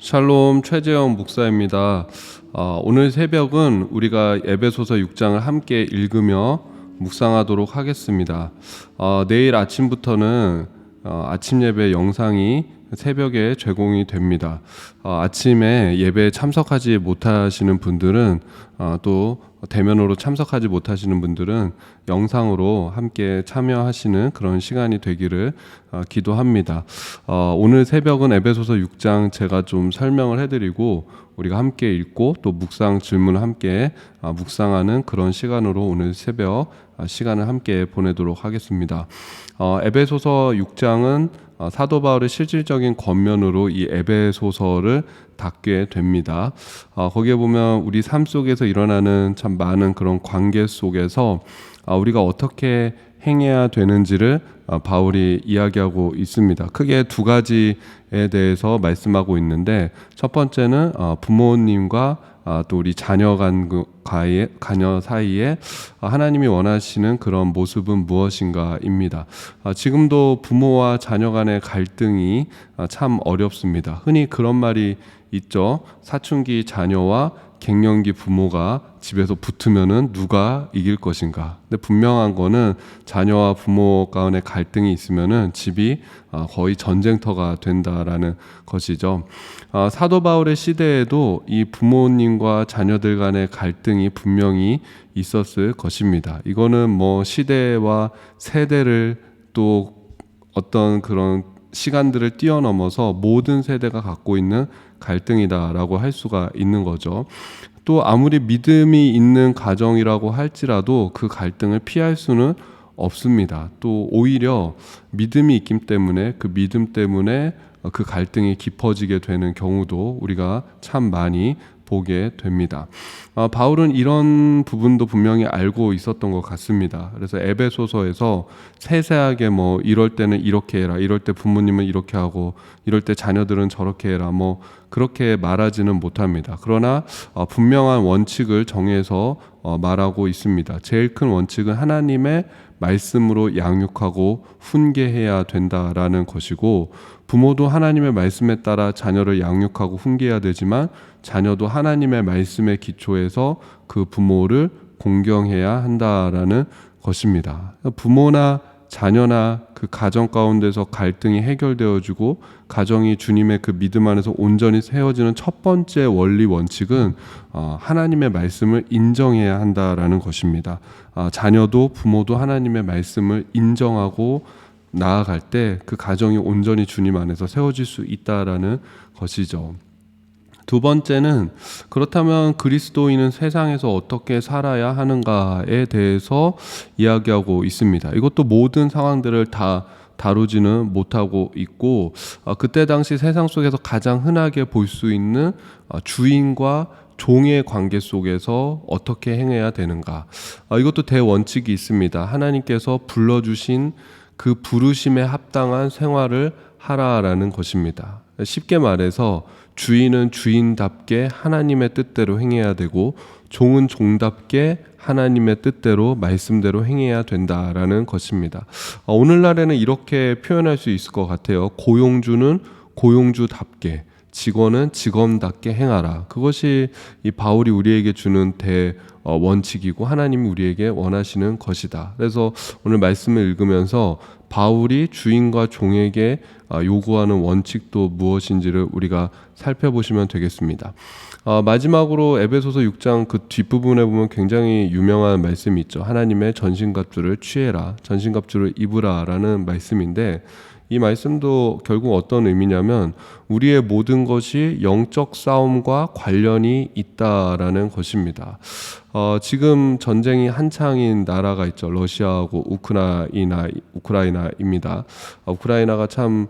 샬롬 최재영 목사입니다. 오늘 새벽은 우리가 에베소서 6장을 함께 읽으며 묵상하도록 하겠습니다. 내일 아침부터는 아침 예배 영상이 새벽에 제공이 됩니다. 아침에 예배에 참석하지 못하시는 분들은 또 대면으로 참석하지 못하시는 분들은 영상으로 함께 참여하시는 그런 시간이 되기를 기도합니다. 오늘 새벽은 에베소서 6장 제가 좀 설명을 해드리고 우리가 함께 읽고 또 묵상 질문을 함께 묵상하는 그런 시간으로 오늘 새벽 시간을 함께 보내도록 하겠습니다. 에베소서 6장은 사도 바울의 실질적인 겉면으로 이 에베소서를 닫게 됩니다. 거기에 보면 우리 삶 속에서 일어나는 참 많은 그런 관계 속에서 우리가 어떻게 행해야 되는지를 바울이 이야기하고 있습니다. 크게 두 가지에 대해서 말씀하고 있는데, 첫 번째는 부모님과 또 우리 자녀 사이에 하나님이 원하시는 그런 모습은 무엇인가입니다. 지금도 부모와 자녀 간의 갈등이 참 어렵습니다. 흔히 그런 말이 있죠. 사춘기 자녀와 갱년기 부모가 집에서 붙으면은 누가 이길 것인가. 근데 분명한 거는 자녀와 부모 간의 갈등이 있으면은 집이 거의 전쟁터가 된다라는 것이죠. 사도 바울의 시대에도 이 부모님과 자녀들 간의 갈등이 분명히 있었을 것입니다. 이거는 뭐 시대와 세대를 또 어떤 그런 시간들을 뛰어넘어서 모든 세대가 갖고 있는 갈등이다라고 할 수가 있는 거죠. 또 아무리 믿음이 있는 가정이라고 할지라도 그 갈등을 피할 수는 없습니다. 또 오히려 믿음이 있기 때문에 그 믿음 때문에 그 갈등이 깊어지게 되는 경우도 우리가 참 많이 보게 됩니다. 바울은 이런 부분도 분명히 알고 있었던 것 같습니다. 그래서 에베소서에서 세세하게 뭐 이럴 때는 이렇게 해라, 이럴 때 부모님은 이렇게 하고 이럴 때 자녀들은 저렇게 해라, 뭐 그렇게 말하지는 못합니다. 그러나 분명한 원칙을 정해서 말하고 있습니다. 제일 큰 원칙은 하나님의 말씀으로 양육하고 훈계해야 된다라는 것이고, 부모도 하나님의 말씀에 따라 자녀를 양육하고 훈계해야 되지만 자녀도 하나님의 말씀에 기초해서 그 부모를 공경해야 한다라는 것입니다. 부모나 자녀나 그 가정 가운데서 갈등이 해결되어지고 가정이 주님의 그 믿음 안에서 온전히 세워지는 첫 번째 원리 원칙은 하나님의 말씀을 인정해야 한다라는 것입니다. 자녀도 부모도 하나님의 말씀을 인정하고 나아갈 때 그 가정이 온전히 주님 안에서 세워질 수 있다라는 것이죠. 두 번째는, 그렇다면 그리스도인은 세상에서 어떻게 살아야 하는가에 대해서 이야기하고 있습니다. 이것도 모든 상황들을 다 다루지는 못하고 있고, 그때 당시 세상 속에서 가장 흔하게 볼 수 있는 주인과 종의 관계 속에서 어떻게 행해야 되는가, 이것도 대원칙이 있습니다. 하나님께서 불러주신 그 부르심에 합당한 생활을 하라라는 것입니다. 쉽게 말해서 주인은 주인답게 하나님의 뜻대로 행해야 되고 종은 종답게 하나님의 뜻대로 말씀대로 행해야 된다라는 것입니다. 오늘날에는 이렇게 표현할 수 있을 것 같아요. 고용주는 고용주답게, 직원은 직원답게 행하라. 그것이 이 바울이 우리에게 주는 원칙이고 하나님이 우리에게 원하시는 것이다. 그래서 오늘 말씀을 읽으면서 바울이 주인과 종에게 요구하는 원칙도 무엇인지를 우리가 살펴보시면 되겠습니다. 마지막으로 에베소서 6장 그 뒷부분에 보면 굉장히 유명한 말씀이 있죠. 하나님의 전신갑주를 취해라, 전신갑주를 입으라 라는 말씀인데, 이 말씀도 결국 어떤 의미냐면 우리의 모든 것이 영적 싸움과 관련이 있다라는 것입니다. 지금 전쟁이 한창인 나라가 있죠. 러시아하고 우크라이나입니다. 우크라이나가 참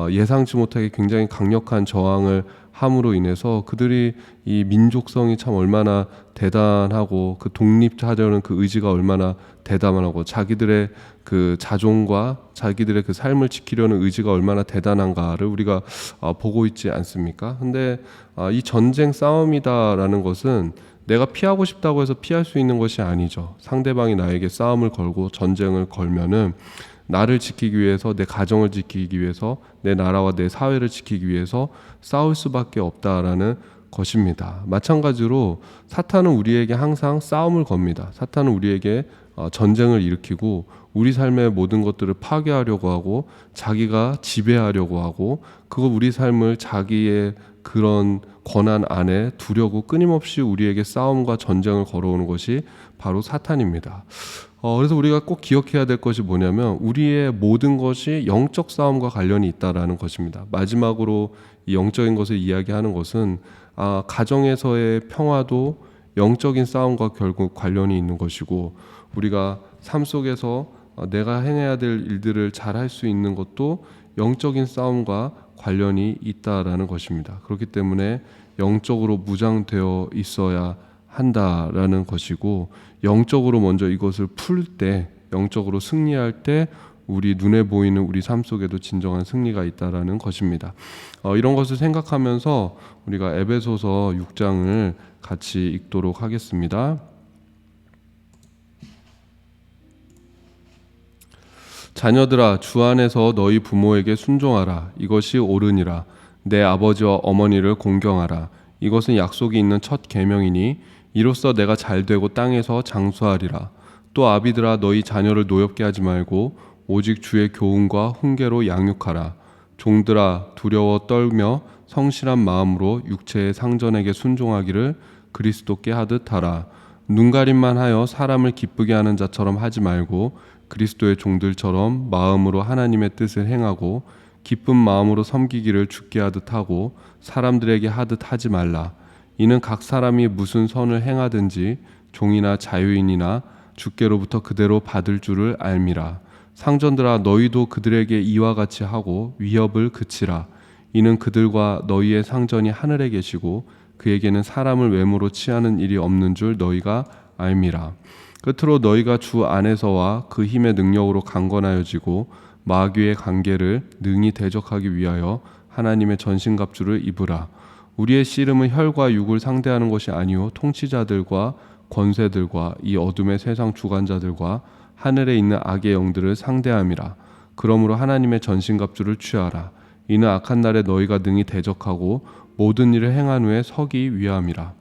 예상치 못하게 굉장히 강력한 저항을 함으로 인해서 그들이 이 민족성이 참 얼마나 대단하고 그 독립하려는 그 의지가 얼마나 대단하고 자기들의 그 자존과 자기들의 그 삶을 지키려는 의지가 얼마나 대단한가를 우리가 보고 있지 않습니까? 근데 이 전쟁 싸움이다라는 것은 내가 피하고 싶다고 해서 피할 수 있는 것이 아니죠. 상대방이 나에게 싸움을 걸고 전쟁을 걸면은 나를 지키기 위해서, 내 가정을 지키기 위해서, 내 나라와 내 사회를 지키기 위해서 싸울 수밖에 없다라는 것입니다. 마찬가지로 사탄은 우리에게 항상 싸움을 겁니다. 사탄은 우리에게 전쟁을 일으키고 우리 삶의 모든 것들을 파괴하려고 하고 자기가 지배하려고 하고 그걸 우리 삶을 자기의 그런 권한 안에 두려고 끊임없이 우리에게 싸움과 전쟁을 걸어오는 것이 바로 사탄입니다. 그래서 우리가 꼭 기억해야 될 것이 뭐냐면 우리의 모든 것이 영적 싸움과 관련이 있다라는 것입니다. 마지막으로 이 영적인 것을 이야기하는 것은 가정에서의 평화도 영적인 싸움과 결국 관련이 있는 것이고 우리가 삶 속에서 내가 행해야 될 일들을 잘 할 수 있는 것도 영적인 싸움과 관련이 있다라는 것입니다. 그렇기 때문에 영적으로 무장되어 있어야 한다라는 것이고 영적으로 먼저 이것을 풀 때, 영적으로 승리할 때 우리 눈에 보이는 우리 삶 속에도 진정한 승리가 있다라는 것입니다. 이런 것을 생각하면서 우리가 에베소서 6장을 같이 읽도록 하겠습니다. 자녀들아 주 안에서 너희 부모에게 순종하라. 이것이 옳으니라. 내 아버지와 어머니를 공경하라. 이것은 약속이 있는 첫 계명이니 이로써 내가 잘되고 땅에서 장수하리라. 또 아비들아 너희 자녀를 노엽게 하지 말고 오직 주의 교훈과 훈계로 양육하라. 종들아 두려워 떨며 성실한 마음으로 육체의 상전에게 순종하기를 그리스도께 하듯 하라. 눈가림만 하여 사람을 기쁘게 하는 자처럼 하지 말고 그리스도의 종들처럼 마음으로 하나님의 뜻을 행하고 기쁜 마음으로 섬기기를 주께 하듯 하고 사람들에게 하듯 하지 말라. 이는 각 사람이 무슨 선을 행하든지 종이나 자유인이나 주께로부터 그대로 받을 줄을 알미라. 상전들아 너희도 그들에게 이와 같이 하고 위협을 그치라. 이는 그들과 너희의 상전이 하늘에 계시고 그에게는 사람을 외모로 취하는 일이 없는 줄 너희가 알미라. 끝으로 너희가 주 안에서와 그 힘의 능력으로 강건하여지고 마귀의 관계를 능히 대적하기 위하여 하나님의 전신갑주를 입으라. 우리의 씨름은 혈과 육을 상대하는 것이 아니요 통치자들과 권세들과 이 어둠의 세상 주관자들과 하늘에 있는 악의 영들을 상대함이라. 그러므로 하나님의 전신갑주를 취하라. 이는 악한 날에 너희가 능히 대적하고 모든 일을 행한 후에 서기 위함이라.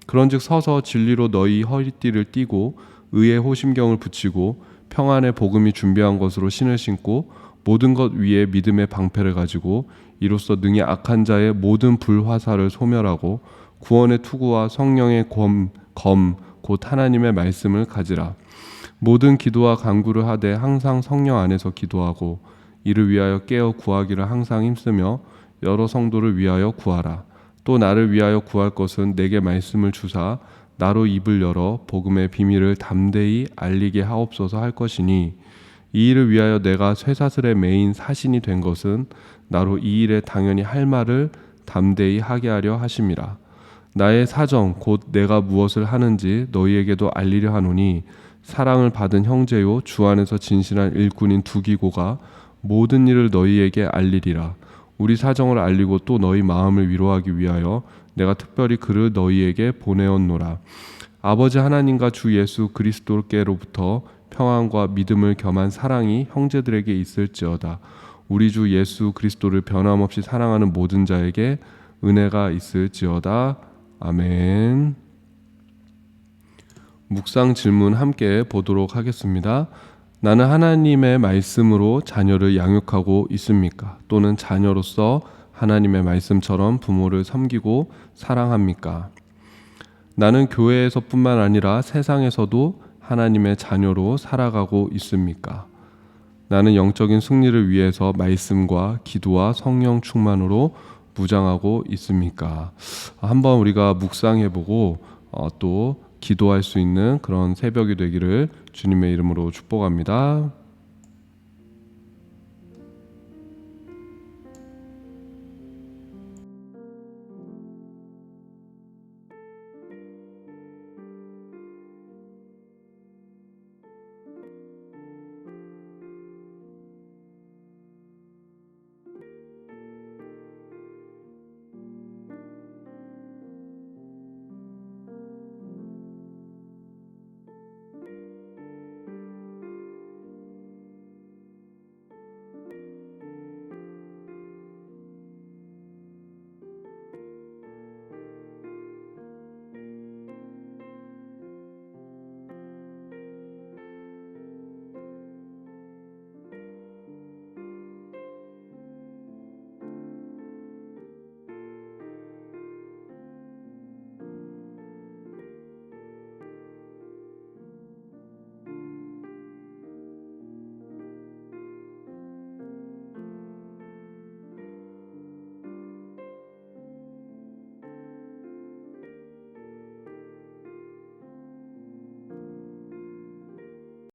그런즉 서서 진리로 너희 허리띠를 띠고 의의 호심경을 붙이고 평안의 복음이 준비한 것으로 신을 신고 모든 것 위에 믿음의 방패를 가지고 이로써 능히 악한 자의 모든 불화살을 소멸하고 구원의 투구와 성령의 검 곧 하나님의 말씀을 가지라. 모든 기도와 간구를 하되 항상 성령 안에서 기도하고 이를 위하여 깨어 구하기를 항상 힘쓰며 여러 성도를 위하여 구하라. 또 나를 위하여 구할 것은 내게 말씀을 주사 나로 입을 열어 복음의 비밀을 담대히 알리게 하옵소서 할 것이니 이 일을 위하여 내가 쇠사슬의 매인 사신이 된 것은 나로 이 일에 당연히 할 말을 담대히 하게 하려 하심이라. 나의 사정 곧 내가 무엇을 하는지 너희에게도 알리려 하노니 사랑을 받은 형제요 주 안에서 진실한 일꾼인 두기고가 모든 일을 너희에게 알리리라. 우리 사정을 알리고 또 너희 마음을 위로하기 위하여 내가 특별히 그를 너희에게 보내었노라. 아버지 하나님과 주 예수 그리스도께로부터 평안과 믿음을 겸한 사랑이 형제들에게 있을지어다. 우리 주 예수 그리스도를 변함없이 사랑하는 모든 자에게 은혜가 있을지어다. 아멘. 묵상 질문 함께 보도록 하겠습니다. 나는 하나님의 말씀으로 자녀를 양육하고 있습니까? 또는 자녀로서 하나님의 말씀처럼 부모를 섬기고 사랑합니까? 나는 교회에서뿐만 아니라 세상에서도 하나님의 자녀로 살아가고 있습니까? 나는 영적인 승리를 위해서 말씀과 기도와 성령 충만으로 무장하고 있습니까? 한번 우리가 묵상해보고 또 기도할 수 있는 그런 새벽이 되기를 주님의 이름으로 축복합니다.